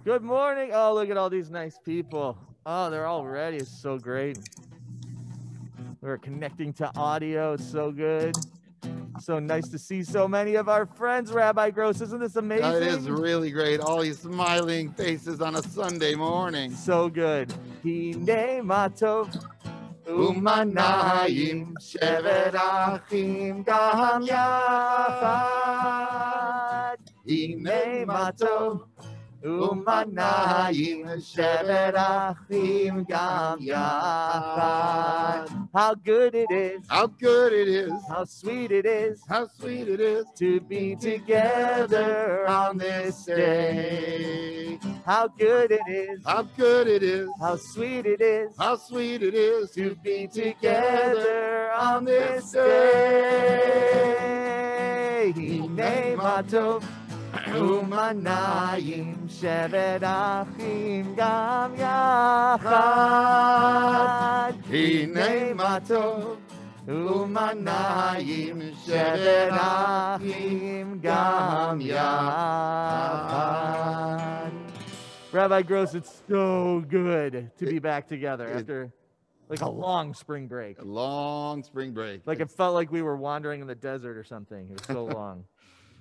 Good morning. Oh, look at all these nice people. Oh, they're all ready. It's so great. We're connecting to audio. It's so good. So nice to see so many of our friends, Rabbi Gross. Isn't this amazing? It is really great. All these smiling faces on a Sunday morning. So good. Hine Matzo Umanayim Shevet Achim Gam Yachad. Hine Matzo Umanayim Shevet Achim Gam Yachad. How good it is. How good it is. How sweet it is. How sweet it is to be together on this day. How good it is. How good it is. How sweet it is. How sweet it is to be together on this day. Hine Matov Umanayim Shevet Achim Gam Yachad. Hine Matov Umanayim Shevet Achim Gam Yachad. Rabbi Gross, it's so good to be back together after like a long spring break. A long spring break. Like it felt like we were wandering in the desert or something. It was so long.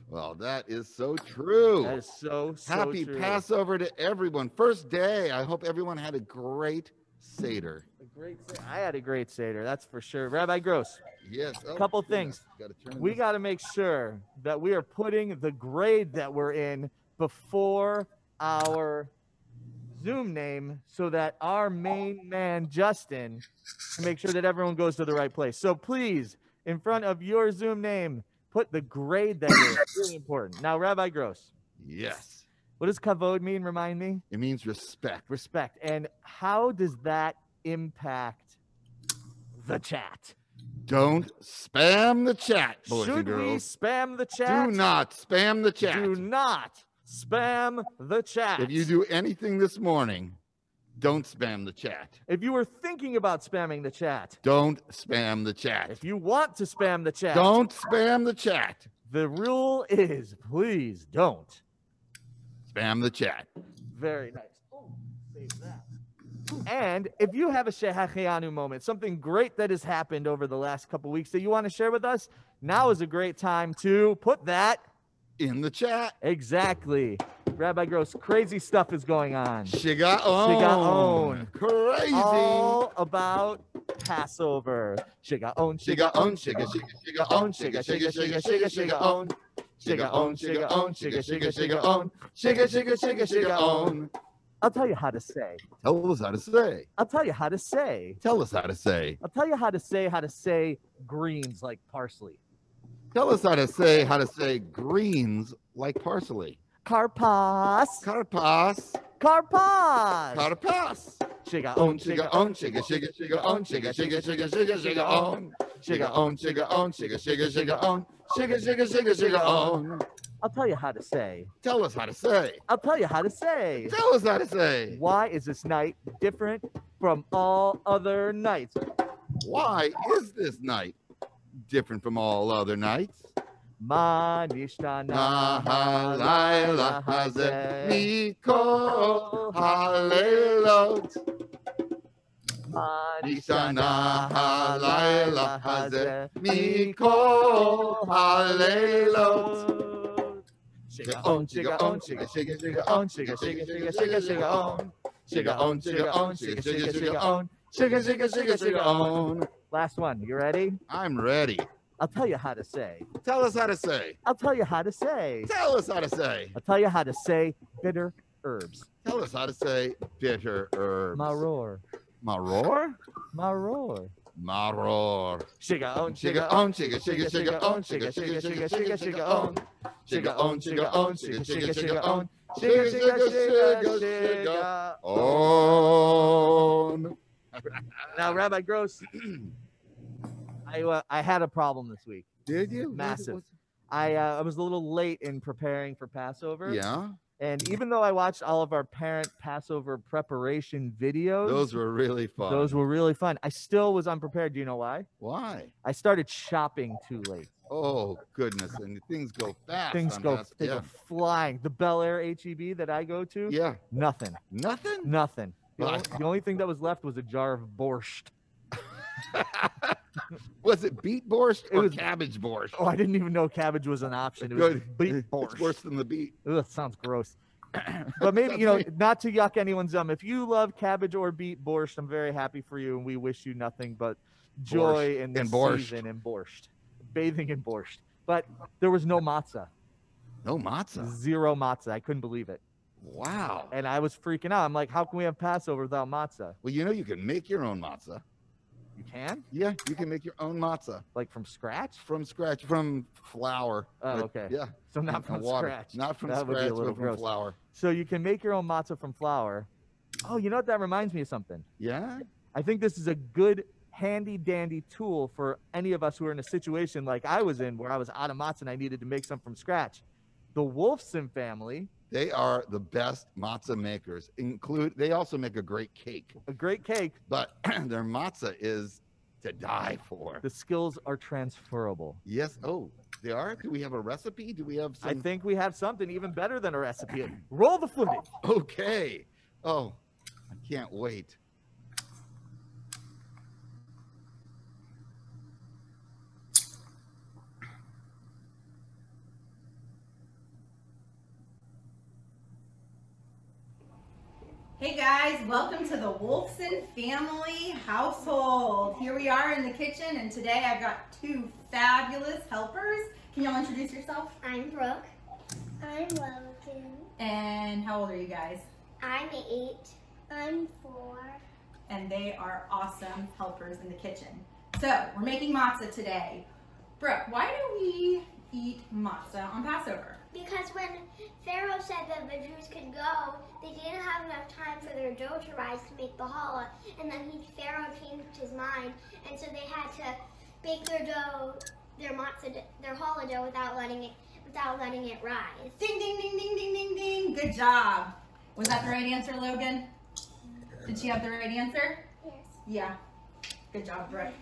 Well, that is so true. That is so Happy true. Passover to everyone. First day. I hope everyone had a great Seder. I had a great Seder, that's for sure. Rabbi Gross, yes. A couple things. We got to make sure that we are putting the grade that we're in before our Zoom name so that our main man, Justin, can make sure that everyone goes to the right place. So please, in front of your Zoom name, put the grade that is really important. Now, Rabbi Gross. Yes. What does kavod mean? Remind me. It means respect. Respect. And how does that impact the chat? Don't spam the chat, boys and Should we girls. spam the chat? Do not spam the chat. Do not spam the chat. If you do anything this morning, don't spam the chat. If you were thinking about spamming the chat, don't spam the chat. If you want to spam the chat, don't spam the chat. The rule is, please don't spam the chat. Very nice. Oh, save that. And if you have a Shehachianu moment, something great that has happened over the last couple weeks that you want to share with us, now is a great time to put that in the chat. Exactly. Rabbi Gross, crazy stuff is going on. Shigaon. Crazy. All about Passover. Shigaon, Shigaon, Shiga, Shigaon, Shiga, Shiga, Shiga, Shiga, Shigaon. Shigaon, Shigaon, Shiga, Shiga, Shigaon. Shiga, Shiga, Shiga, Shigaon. I'll tell you how to say. Tell us how to say. I'll tell you how to say. Tell us how to say. I'll tell you how to say greens like parsley. Tell us how to say greens like parsley. Karpas. Karpas. Karpas. Karpas. Shigaon, Shigaon, Shiga, Shiga, Shigaon, Shiga, Shiga, Shiga, Shiga, Shigaon. Shigaon, Shigaon, Shiga, Shiga, Shigaon. Shiga, Shiga, Shiga, Shigaon. I'll tell you how to say. Tell us how to say. I'll tell you how to say. Tell us how to say. Why is this night different from all other nights? Why is this night different from all other nights? Ma nishtana halayla hazeh mikol halelot. Ma nishtana halayla hazeh mikol halelot. Shigaon, Shigaon, Shiga, Shiga, Shigaon, Shiga, Shiga, Shiga, Shiga, Shigaon. Shigaon, Shigaon, Shiga, Shiga, Shigaon. Shiga, Shiga, Shiga, Shigaon. Last one. You ready? I'm ready. I'll tell you how to say. Tell us how to say. I'll tell you how to say. Tell us how to say. I'll tell you how to say bitter herbs. Tell us how to say bitter herbs. Maror. Maror? Maror. Maror. Shigaon, Shigaon, Shiga, Shiga, Shigaon, Shiga, Shiga, Shiga, Shiga, Shigaon. Shigaon, Shigaon, Shiga, Shiga, Shigaon. Shiga, Shiga, Shiga, Shigaon. Now, Rabbi Gross, I had a problem this week. Did you? Massive. I was a little late in preparing for Passover. Yeah. And even though I watched all of our parent Passover preparation videos, those were really fun. Those were really fun. I still was unprepared. Do you know why? Why? I started shopping too late. Oh goodness, and things go fast. Things go flying. The Bel Air HEB that I go to, Yeah. nothing. Nothing? Nothing. Well, The only thing that was left was a jar of borscht. Was it beet borscht or cabbage borscht? Oh, I didn't even know cabbage was an option. It was beet borscht. It's worse than the beet. Ugh, that sounds gross. But maybe, not to yuck anyone's if you love cabbage or beet borscht, I'm very happy for you, and we wish you nothing but joy in this season in borscht. Bathing in borscht. But there was no matzah. No matzah? Zero matzah. I couldn't believe it. Wow. And I was freaking out. I'm like, how can we have Passover without matzah? Well, you can make your own matzah. You can? Yeah, you can make your own matzah. Like from scratch? From scratch, from flour. Oh, okay. Yeah. So not from water. scratch. Not from that scratch, would be a little but from gross. flour. So you can make your own matzah from flour. Oh, you know what? That reminds me of something. Yeah? I think this is a good, handy-dandy tool for any of us who are in a situation like I was in, where I was out of matzah and I needed to make some from scratch. The Wolfson family. They are the best matzah makers. They also make a great cake. A great cake. But their matzah is to die for. The skills are transferable. Yes. Oh, they are? Do we have a recipe? Do we have some? I think we have something even better than a recipe. Roll the footage. Okay. Oh, I can't wait. Hey guys, welcome to the Wolfson family household. Here we are in the kitchen, and today I've got two fabulous helpers. Can y'all introduce yourself? I'm Brooke. I'm Logan. And how old are you guys? I'm 8. I'm 4. And they are awesome helpers in the kitchen. So, we're making matzah today. Brooke, why do we eat matzah on Passover? Because when Pharaoh said that the Jews could go, they didn't have enough time for their dough to rise to make the challah, and then Pharaoh changed his mind, and so they had to bake their dough, their matzah, their challah dough without letting it rise. Ding, ding, ding, ding, ding, ding, ding. Good job. Was that the right answer, Logan? Did she have the right answer? Yes. Yeah. Good job, Brooke.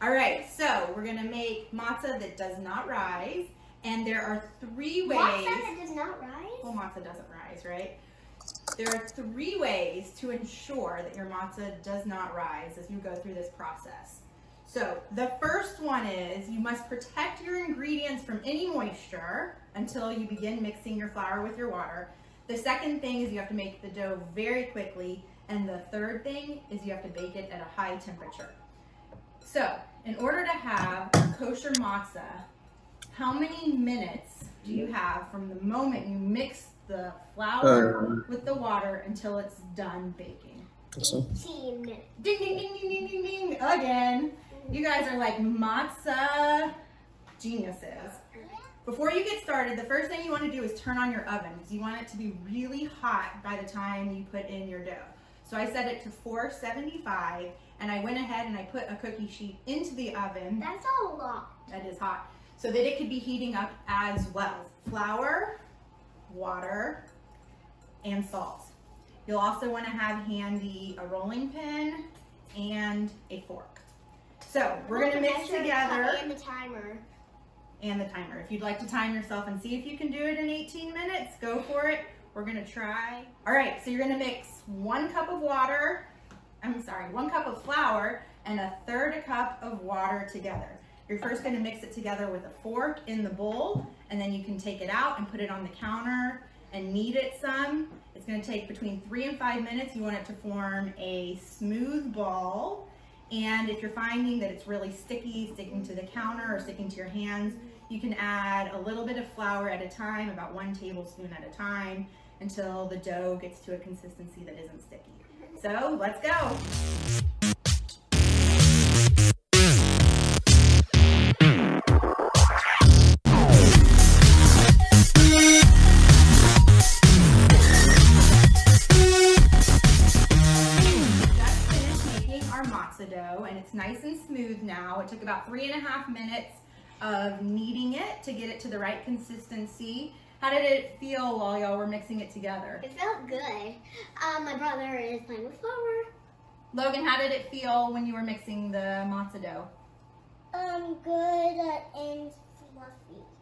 All right, so we're gonna make matzah that does not rise. And there are 3 ways. Matzah that does not rise? Well, matzah doesn't rise, right? There are 3 ways to ensure that your matzah does not rise as you go through this process. So the first one is you must protect your ingredients from any moisture until you begin mixing your flour with your water. The second thing is you have to make the dough very quickly. And the third thing is you have to bake it at a high temperature. So in order to have a kosher matzah, how many minutes do you have from the moment you mix the flour with the water until it's done baking? 18 minutes. Ding, ding, ding, ding, ding, ding, ding. Again. You guys are like matzah geniuses. Before you get started, the first thing you want to do is turn on your oven, because you want it to be really hot by the time you put in your dough. So I set it to 475, and I went ahead and I put a cookie sheet into the oven. That's a lot. That is hot. So that it could be heating up as well. Flour, water, and salt. You'll also want to have handy a rolling pin and a fork. So we're going to mix together. And the timer. And the timer. If you'd like to time yourself and see if you can do it in 18 minutes, go for it. We're going to try. All right, so you're going to mix 1 cup of water, 1 cup of flour and 1/3 cup of water together. You're first going to mix it together with a fork in the bowl, and then you can take it out and put it on the counter and knead it some. It's going to take between 3 and 5 minutes. You want it to form a smooth ball. And if you're finding that it's really sticky, sticking to the counter or sticking to your hands, you can add a little bit of flour at a time, about 1 tablespoon at a time, until the dough gets to a consistency that isn't sticky. So let's go. Dough, and it's nice and smooth now. It took about 3.5 minutes of kneading it to get it to the right consistency. How did it feel while y'all were mixing it together? It felt good. My brother is playing with flour. Logan, how did it feel when you were mixing the matzah dough? Good and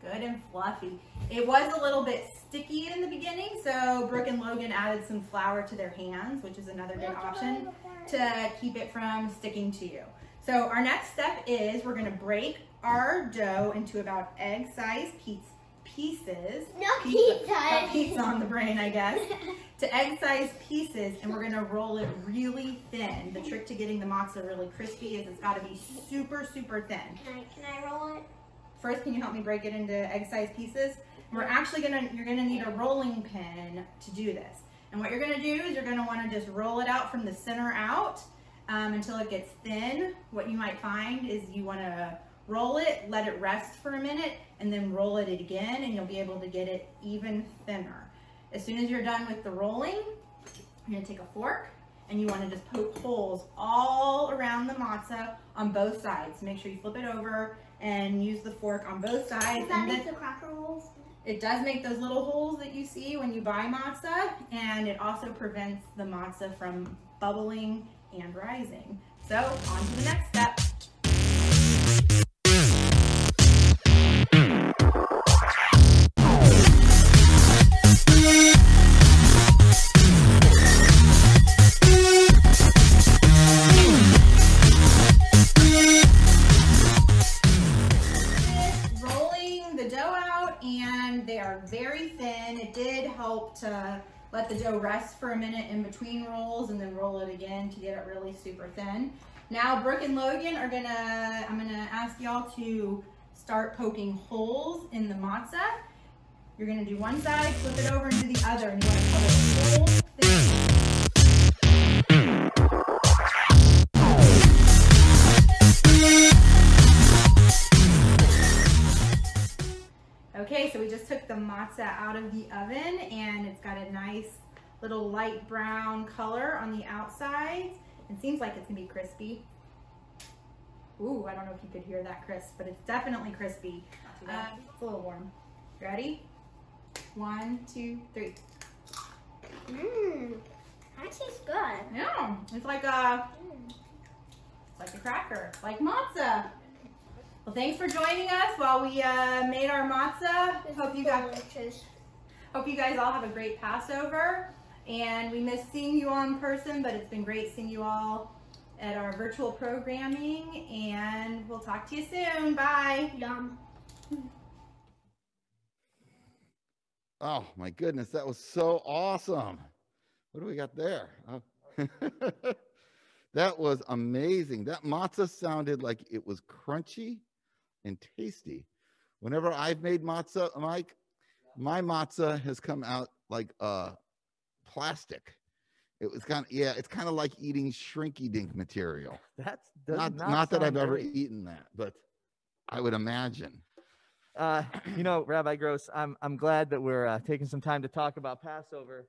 Good and fluffy. It was a little bit sticky in the beginning, so Brooke and Logan added some flour to their hands, which is another good option to keep it from sticking to you. So our next step is we're gonna break our dough into about egg-sized pieces. No pizza. Pizza on the brain, I guess. To egg-sized pieces, and we're gonna roll it really thin. The trick to getting the matzah really crispy is it's gotta be super, super thin. Can I roll it? First, can you help me break it into egg-sized pieces? And we're actually you're gonna need a rolling pin to do this. And what you're gonna do is you're gonna wanna just roll it out from the center out until it gets thin. What you might find is you wanna roll it, let it rest for a minute, and then roll it again, and you'll be able to get it even thinner. As soon as you're done with the rolling, you're gonna take a fork, and you wanna just poke holes all around the matzah on both sides. Make sure you flip it over and use the fork on both sides. Does that make the cracker rolls? It does make those little holes that you see when you buy matzah, and it also prevents the matzah from bubbling and rising. So on to the next step. Very thin. It did help to let the dough rest for a minute in between rolls and then roll it again to get it really super thin. Now Brooke and Logan I'm gonna ask y'all to start poking holes in the matzah. You're gonna do one side, flip it over and do the other, and you wanna cover the whole thing. Okay, so we just took the matzah out of the oven, and it's got a nice little light brown color on the outside. It seems like it's gonna be crispy. Ooh, I don't know if you could hear that crisp, but it's definitely crispy. It's a little warm. Ready? 1, 2, 3. Mmm, that tastes good. Yeah, it's like a cracker, like matzah. Well, thanks for joining us while we made our matzah. Hope you guys all have a great Passover. And we miss seeing you all in person, but it's been great seeing you all at our virtual programming. And we'll talk to you soon. Bye. Yum. Oh my goodness, that was so awesome. What do we got there? Oh. That was amazing. That matzah sounded like it was crunchy and tasty. Whenever I've made matzah, Mike, my matzah has come out like plastic. It was kind of, yeah, it's kind of like eating shrinky dink material. That's not that I've ever eaten that, but I would imagine. You know, Rabbi Gross, I'm glad that we're taking some time to talk about Passover.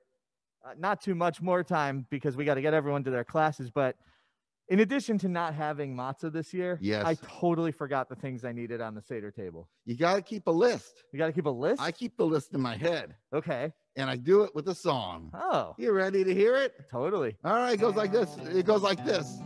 Not too much more time because we got to get everyone to their classes, but in addition to not having matzah this year, yes, I totally forgot the things I needed on the Seder table. You got to keep a list. You got to keep a list? I keep the list in my head. Okay. And I do it with a song. Oh. You ready to hear it? Totally. All right, it goes like this. It goes like this.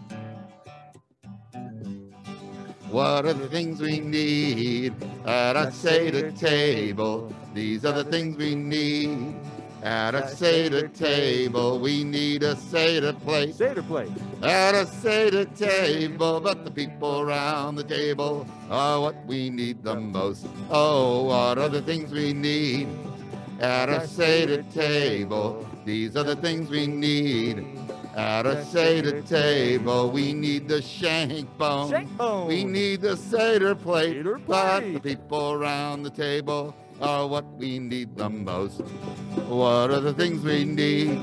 What are the things we need at a Seder table? These are the things we need at a Seder table. We need a Seder plate. Seder plate. At a Seder table, but the people around the table are what we need the most. Oh, what are the things we need at a Seder table? These are the things we need at a Seder table. We need the shank bone. Shank bone. We need the Seder plate. Seder But plate. the people around the table are what we need the most. What are the things we need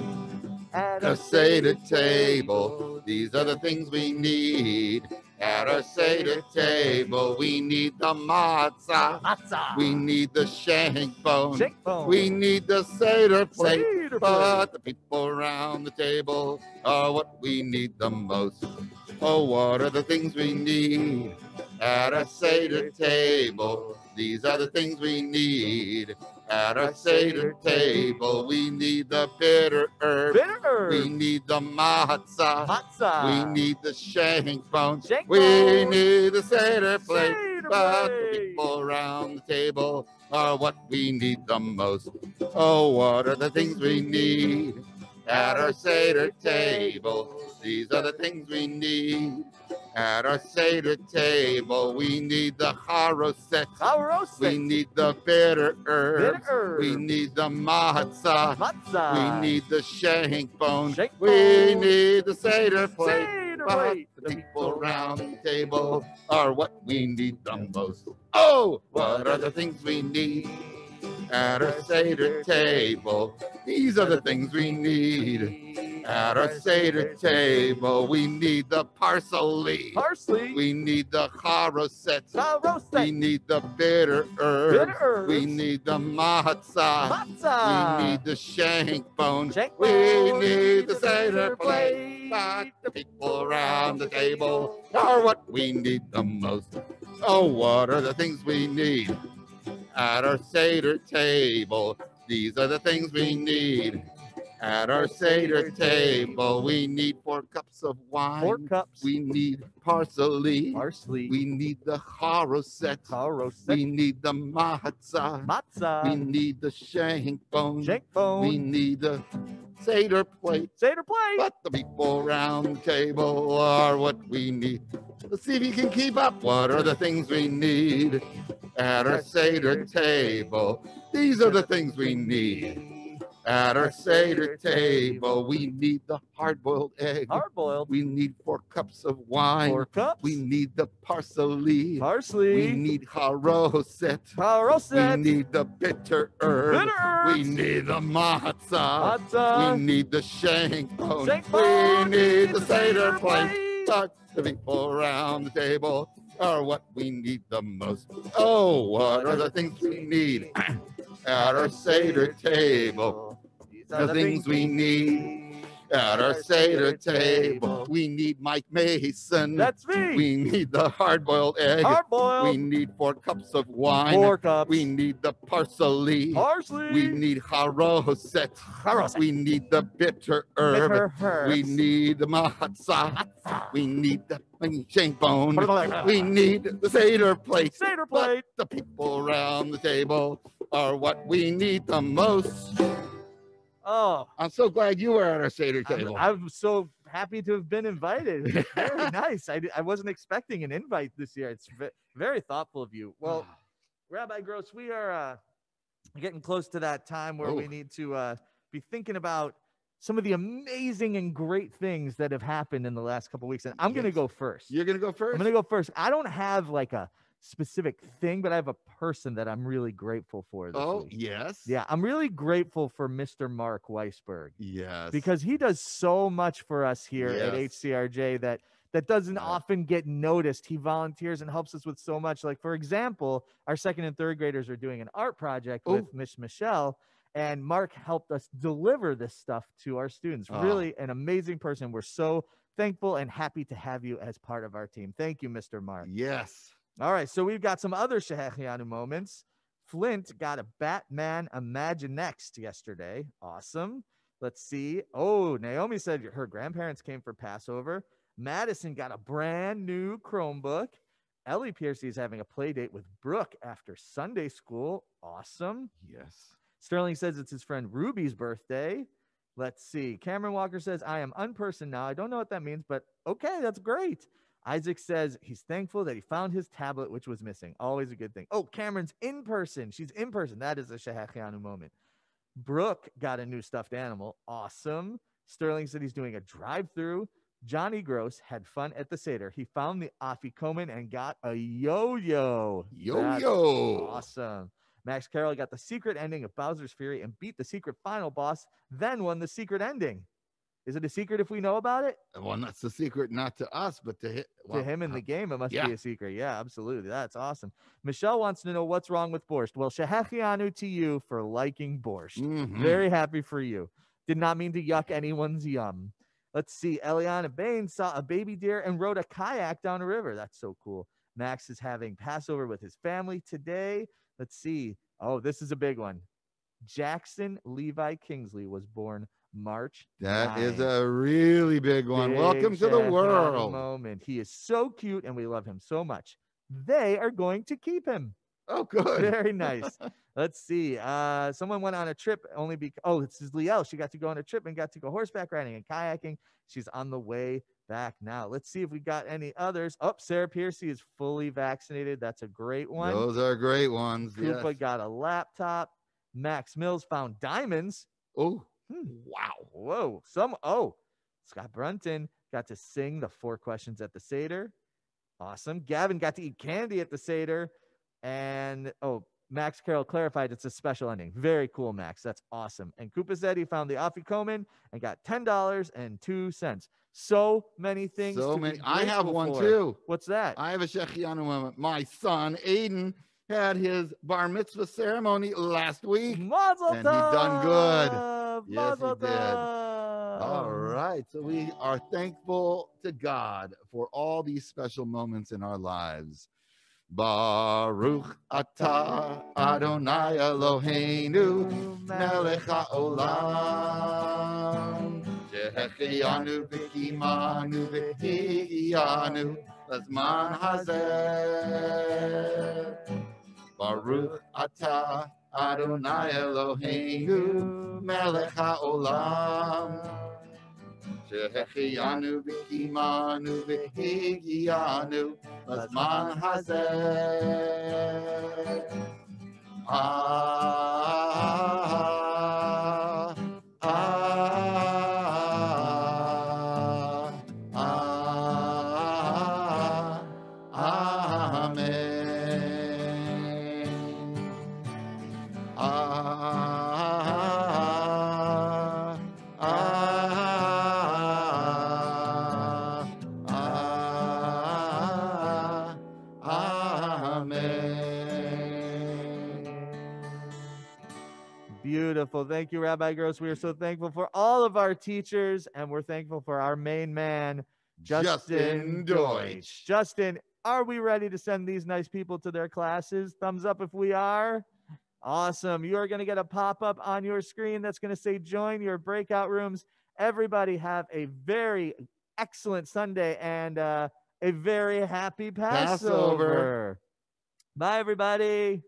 at a Seder table? These are the things we need at a Seder table. We need the matzah. Matzah. We need the shank bone. Shank bone. We need the Seder plate. Seder But the people around the table are what we need the most. Oh, what are the things we need at a Seder table? These are the things we need at a Seder table. We need the bitter herb. Bitter herb. We need the matzah. Matzah. We need the shank bone. Shank We bone. need the Seder plate. Seder But the plate. people around the table are what we need the most. Oh, what are the things we need at our Seder table? These are the things we need. At our Seder table, we need the charoset. We need the bitter herbs. We need the matzah. We need the shank bone. We need the Seder plate. But the people around the table are what we need the most. Oh, what are the things we need at our Seder table? These are the things we need. At our Seder table, we need the parsley. We need the charoset. We need the bitter herbs. We need the matzah. We need the shank bone. We need the Seder plate. But the people around the table are what we need the most. Oh, what are the things we need at our Seder table? These are the things we need. At our Seder table, we need 4 cups of wine. 4 cups. We need parsley. We need the charoset. We need the matzah. We need the shank bone. We need the Seder plate. But the people around the table are what we need. Let's see if you can keep up. What are the things we need at our Seder table? These are the things we need. At our Seder table, we need the hard-boiled egg. We need 4 cups of wine. 4 cups. We need the parsley. We need charoset. We need the bitter herb. We need the matzah. We need the shank bone. We need the Seder plate. But the people around the table are what we need the most. Oh, what are the things we need at our Seder table? The things we need at our Seder table. We need Mike Mason. That's me. We need the hard-boiled egg. We need 4 cups of wine. 4 cups. We need the parsley. We need charoset. We need the bitter herb. We need the matzah. We need the shank bone. We need the Seder plate. But the people around the table are what we need the most. Oh, I'm so glad you were at our Seder table. I'm so happy to have been invited. Very nice. I wasn't expecting an invite this year. It's very thoughtful of you. Well, Rabbi Gross, we are getting close to that time where we need to be thinking about some of the amazing and great things that have happened in the last couple of weeks. And I'm going to go first. You're going to go first? I'm going to go first. I don't have like a specific thing, but I have a person that I'm really grateful for this week. Yes. Yeah, I'm really grateful for Mr. Mark Weisberg. Yes. Because he does so much for us here at HCRJ that doesn't often get noticed. He volunteers and helps us with so much. Like, for example, our 2nd and 3rd graders are doing an art project with Miss Michelle, and Mark helped us deliver this stuff to our students. Really an amazing person. We're so thankful and happy to have you as part of our team. Thank you, Mr. Mark. Yes. All right, so we've got some other Shehechianu moments. Flint got a Batman Imaginext yesterday. Awesome. Let's see. Oh, Naomi said her grandparents came for Passover. Madison got a brand new Chromebook. Ellie Piercy is having a play date with Brooke after Sunday school. Awesome. Yes. Sterling says it's his friend Ruby's birthday. Let's see. Cameron Walker says, I am unpersoned now. I don't know what that means, but okay, that's great. Isaac says he's thankful that he found his tablet, which was missing. Always a good thing. Oh, Cameron's in person. She's in person. That is a Shehechianu moment. Brooke got a new stuffed animal. Awesome. Sterling said he's doing a drive-through. Johnny Gross had fun at the Seder. He found the Afikoman and got a yo-yo. Yo-yo. Awesome. Max Carroll got the secret ending of Bowser's Fury and beat the secret final boss, then won the secret ending. Is it a secret if we know about it? Well, that's a secret, not to us, but to him in the game. It must be a secret. Yeah, absolutely. That's awesome. Michelle wants to know what's wrong with borscht. Well, Shehechianu to you for liking borscht. Very happy for you. Did not mean to yuck anyone's yum. Let's see. Eliana Bain saw a baby deer and rode a kayak down a river. That's so cool. Max is having Passover with his family today. Let's see. Oh, this is a big one. Jackson Levi Kingsley was born March 9th. That is a really big one. Welcome to the world. Moment. He is so cute and we love him so much. They are going to keep him. Oh, good. Very nice. Let's see. Someone went on a trip only because, oh, this is Liel. She got to go on a trip and got to go horseback riding and kayaking. She's on the way back now. Let's see if we got any others. Oh, Sarah Piercy is fully vaccinated. That's a great one. Those are great ones. Koopa Yes. got a laptop. Max Mills found diamonds. Oh, wow. Whoa. Scott Brunton got to sing the 4 questions at the Seder. Awesome. Gavin got to eat candy at the Seder. And, Max Carroll clarified it's a special ending. Very cool, Max. That's awesome. And Koopa said he found the Afikoman and got $10.02. So many things. So to many. be I have grateful one for. too. What's that? I have a Shechianu moment. My son, Aiden, had his bar mitzvah ceremony last week. Mazel and he done good. Yes, Mazel he did. All right. So we are thankful to God for all these special moments in our lives. Baruch atah Adonai Eloheinu melech haolam shehechianu v'kimanu v'higianu lazman hazeh. Baruch atah Adonai Eloheinu melech haolam shehechianu v'kimanu v'higianu lazman hazeh. Beautiful. Thank you, Rabbi Gross. We are so thankful for all of our teachers, and we're thankful for our main man, Justin Deutsch. Justin, are we ready to send these nice people to their classes? Thumbs up if we are. Awesome. You are going to get a pop-up on your screen that's going to say join your breakout rooms. Everybody have a very excellent Sunday and a very happy Passover. Bye, everybody.